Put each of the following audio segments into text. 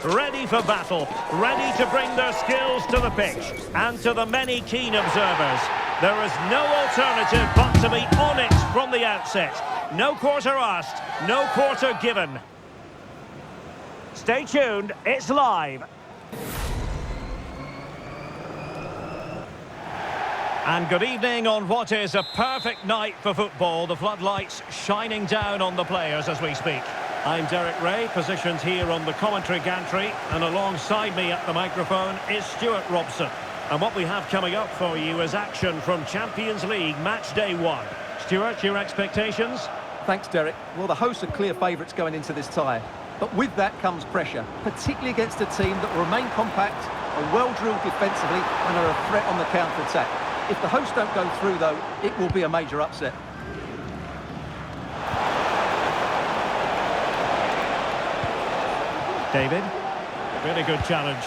ready for battle, ready to bring their skills to the pitch. And to the many keen observers, there is no alternative but to be on it from the outset. No quarter asked, no quarter given. Stay tuned, it's live. And good evening on what is a perfect night for football. The floodlights shining down on the players as we speak. I'm Derek Ray, positioned here on the commentary gantry, and alongside me at the microphone is Stuart Robson. And what we have coming up for you is action from Champions League match day 1. Stuart, your expectations? Thanks, Derek. Well, the hosts are clear favourites going into this tie. But with that comes pressure, particularly against a team that will remain compact, are well-drilled defensively, and are a threat on the counter-attack. If the hosts don't go through, though, it will be a major upset. David, really good challenge.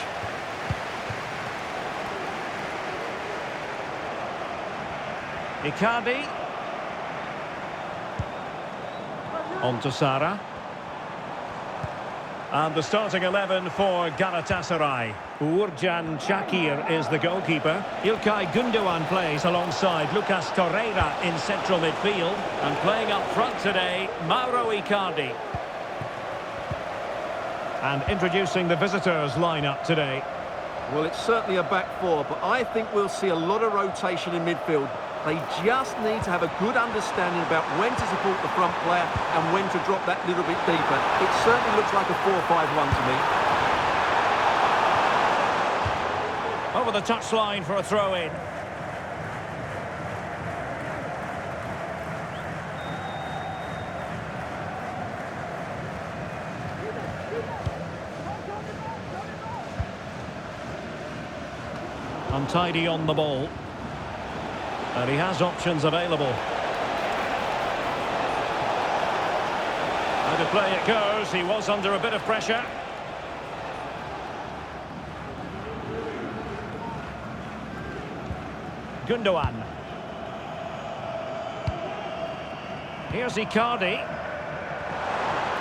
Icardi. On to Sara. And the starting 11 for Galatasaray. Uğurcan Çakır is the goalkeeper. İlkay Gündoğan plays alongside Lucas Torreira in central midfield. And playing up front today, Mauro Icardi. And introducing the visitors lineup today. Well, it's certainly a back four, but I think we'll see a lot of rotation in midfield. They just need to have a good understanding about when to support the front player and when to drop that little bit deeper. It certainly looks like a 4-5-1 to me. Over the touchline for a throw-in. Untidy on the ball. And he has options available. How to play it goes. He was under a bit of pressure. Gündoğan. Here's Icardi.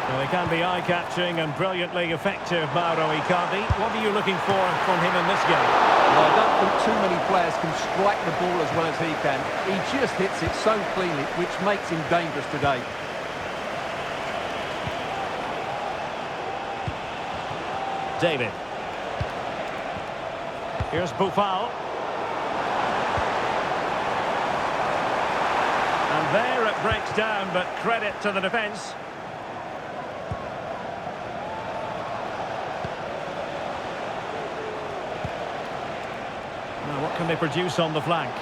Well, he can be eye-catching and brilliantly effective, Mauro Icardi. What are you looking for from him in this game? Well, I don't think too many players can strike the ball as well as he can. He just hits it so cleanly, which makes him dangerous today. David. Here's Buffal. And there it breaks down, but credit to the defence. What can they produce on the flank?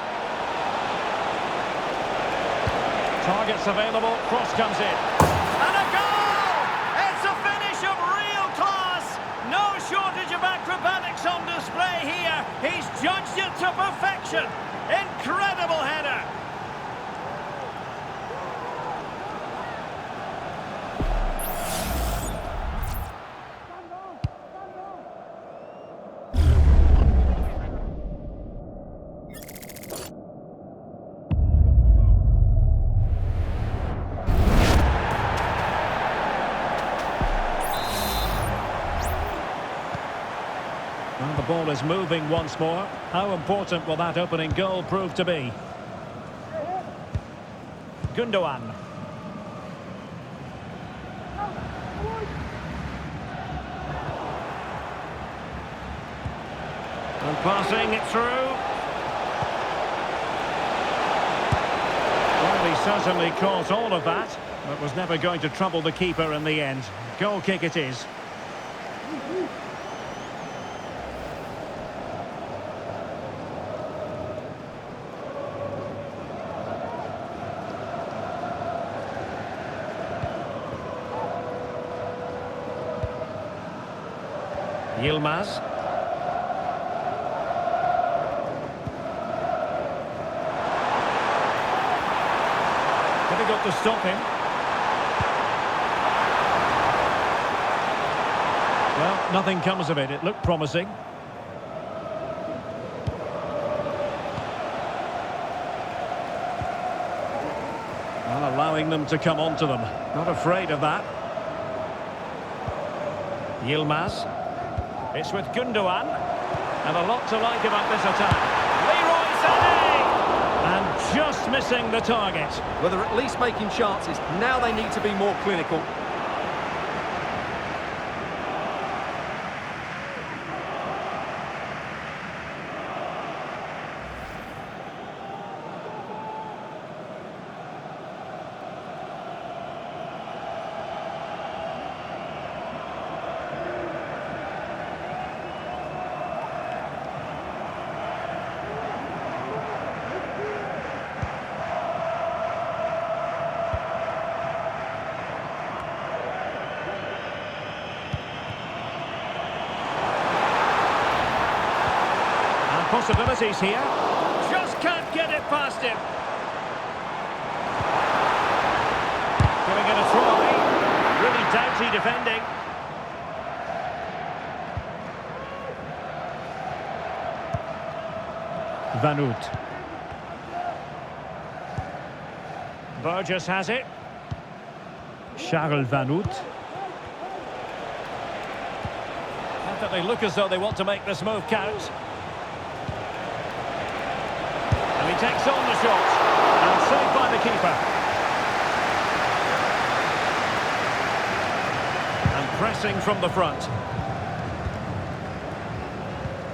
Targets available, cross comes in. And a goal! It's a finish of real class! No shortage of acrobatics on display here. He's judged it to perfection. Incredible header. Well, the ball is moving once more. How important will that opening goal prove to be? Gündoğan. And passing it through. Well, he certainly caught all of that, but was never going to trouble the keeper in the end. Goal kick it is. Yilmaz. Difficult to stop him. Well, nothing comes of it. It looked promising. Well, allowing them to come onto them. Not afraid of that. Yilmaz. It's with Gundogan. And a lot to like about this attack. Leroy Sané! And just missing the target. Well, they're at least making chances. Now they need to be more clinical. Possibilities here. Just can't get it past him. Giving it a try. Really doughty defending. Van Oot. Burgess has it. Charles Van Oot. Not that they look as though they want to make this move count. He takes on the shot and saved by the keeper. And pressing from the front.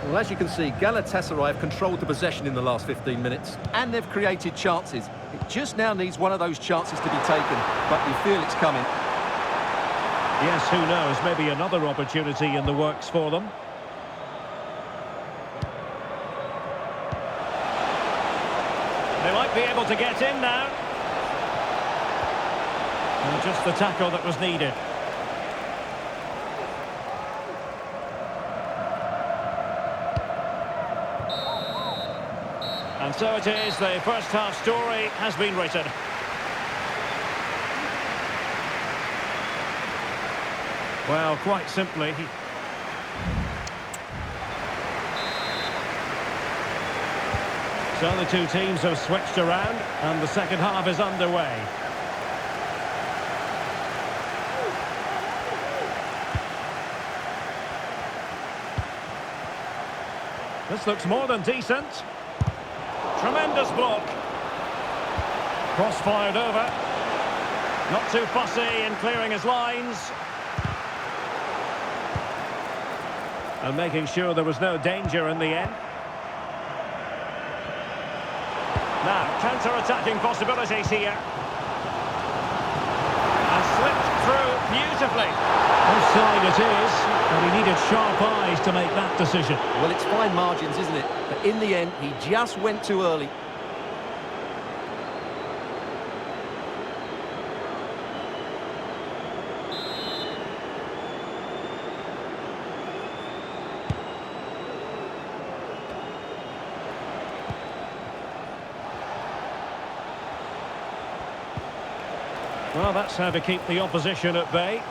Well, as you can see, Galatasaray have controlled the possession in the last 15 minutes and they've created chances. It just now needs one of those chances to be taken, but you feel it's coming. Yes, who knows, maybe another opportunity in the works for them. They might be able to get in now. And just the tackle that was needed. And so it is, the first half story has been written. Well, quite simply, so the two teams have switched around and the second half is underway. This looks more than decent. Tremendous block. Cross fired over. Not too fussy in clearing his lines. And making sure there was no danger in the end. Now, counter-attacking possibilities here. And slipped through beautifully. Offside it is, but he needed sharp eyes to make that decision. Well, it's fine margins, isn't it? But in the end, he just went too early. Well, that's how to keep the opposition at bay.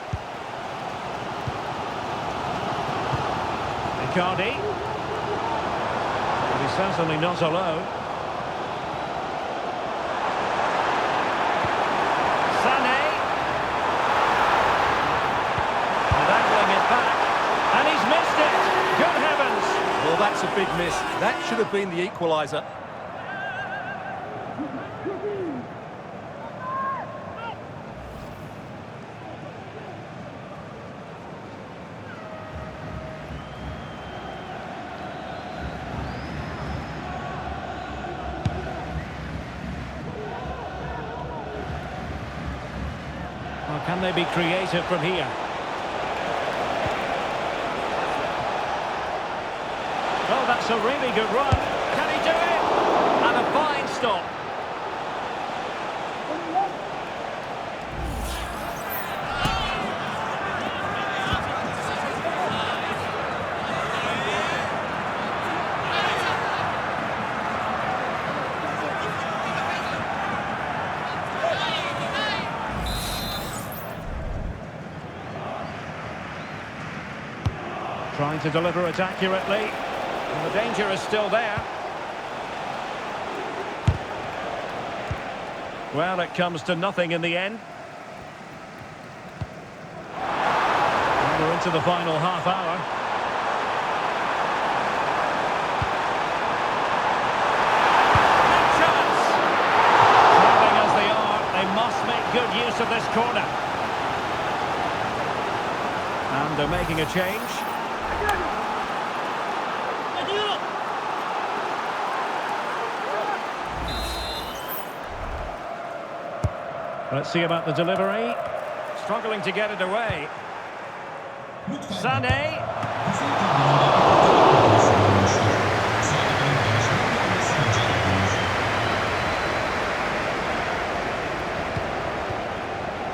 Icardi. But he's certainly not alone. Sané. And angling it back. And he's missed it. Good heavens. Well, that's a big miss. That should have been the equaliser. Well, can they be creative from here? Oh, that's a really good run. Can he do it? And a fine stop. Trying to deliver it accurately. And the danger is still there. Well, it comes to nothing in the end. And we're into the final half hour. And they're making a change. Let's see about the delivery. Struggling to get it away. Sané.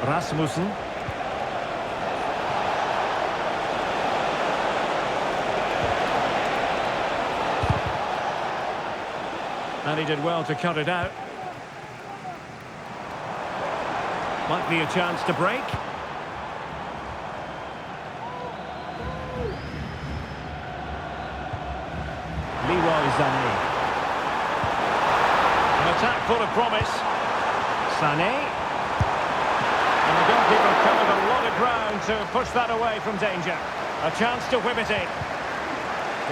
Rasmussen. And he did well to cut it out. Might be a chance to break. Leroy Sané. An attack full of promise. Sané. And the goalkeeper covered a lot of ground to push that away from danger. A chance to whip it in.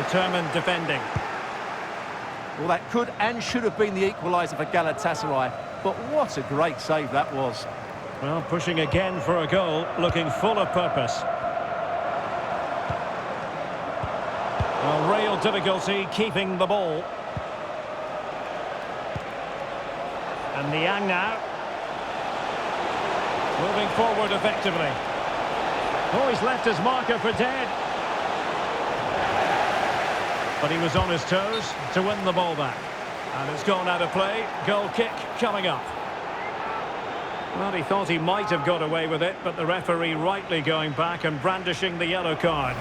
Determined defending. Well, that could and should have been the equaliser for Galatasaray. But what a great save that was. Well, pushing again for a goal, looking full of purpose. Well, real difficulty keeping the ball. And Niang now. Moving forward effectively. Oh, he's left his marker for dead. But he was on his toes to win the ball back. And it's gone out of play. Goal kick coming up. Well, he thought he might have got away with it, but the referee rightly going back and brandishing the yellow card.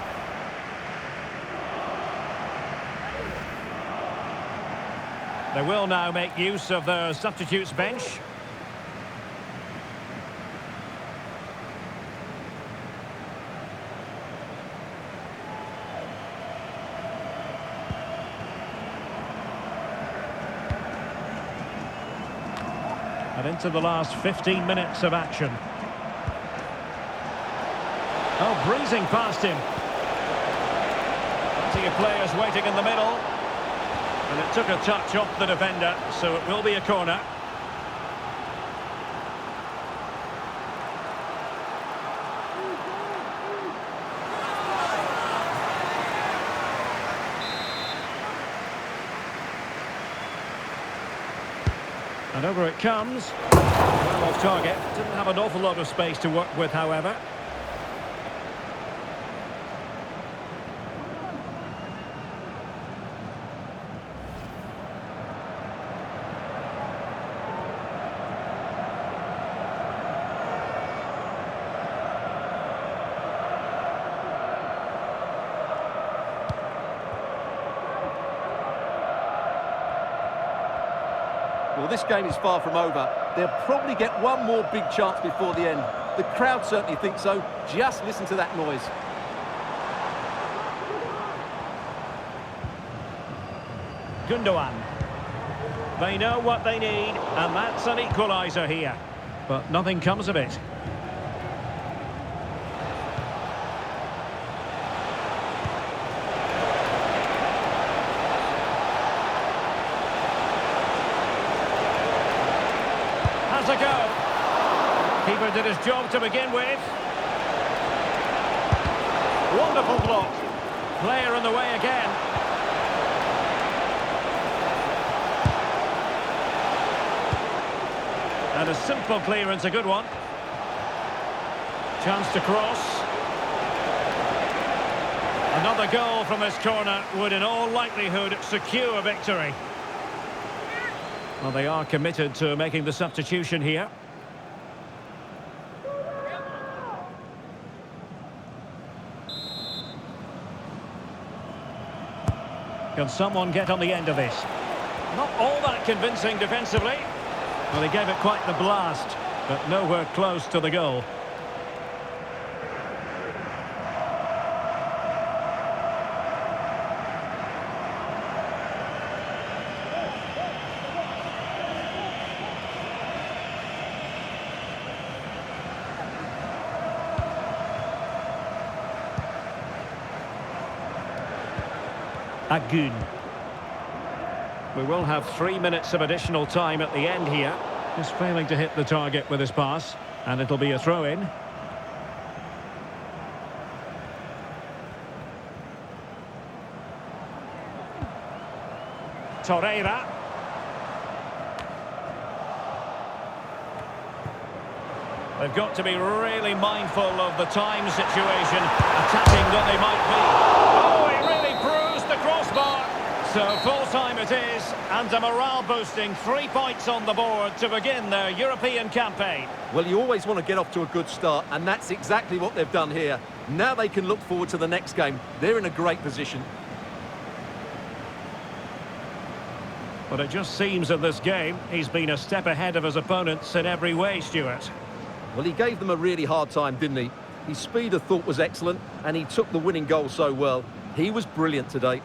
They will now make use of their substitutes bench. And into the last 15 minutes of action. Oh, breezing past him. Plenty of players waiting in the middle. And it took a touch off the defender, so it will be a corner. And over it comes. Well off target. Didn't have an awful lot of space to work with, however. Well, this game is far from over. They'll probably get one more big chance before the end. The crowd certainly think so. Just listen to that noise. Gundogan. They know what they need, and that's an equaliser here. But nothing comes of it. A go. Keeper did his job to begin with. Wonderful block. Player in the way again. And a simple clearance, a good one. Chance to cross. Another goal from this corner would in all likelihood secure victory. Well, they are committed to making the substitution here. Can someone get on the end of this? Not all that convincing defensively. Well, he gave it quite the blast, but nowhere close to the goal. Agun. We will have 3 minutes of additional time at the end here. Just failing to hit the target with his pass. And it'll be a throw-in. Torreira. They've got to be really mindful of the time situation, attacking that they might be. Oh, he really bruised the crossbar. So full-time it is, and a morale-boosting 3 points on the board to begin their European campaign. Well, you always want to get off to a good start, and that's exactly what they've done here. Now they can look forward to the next game. They're in a great position. But it just seems in this game, he's been a step ahead of his opponents in every way, Stuart. Well, he gave them a really hard time, didn't he? His speed, I thought, was excellent, and he took the winning goal so well. He was brilliant today.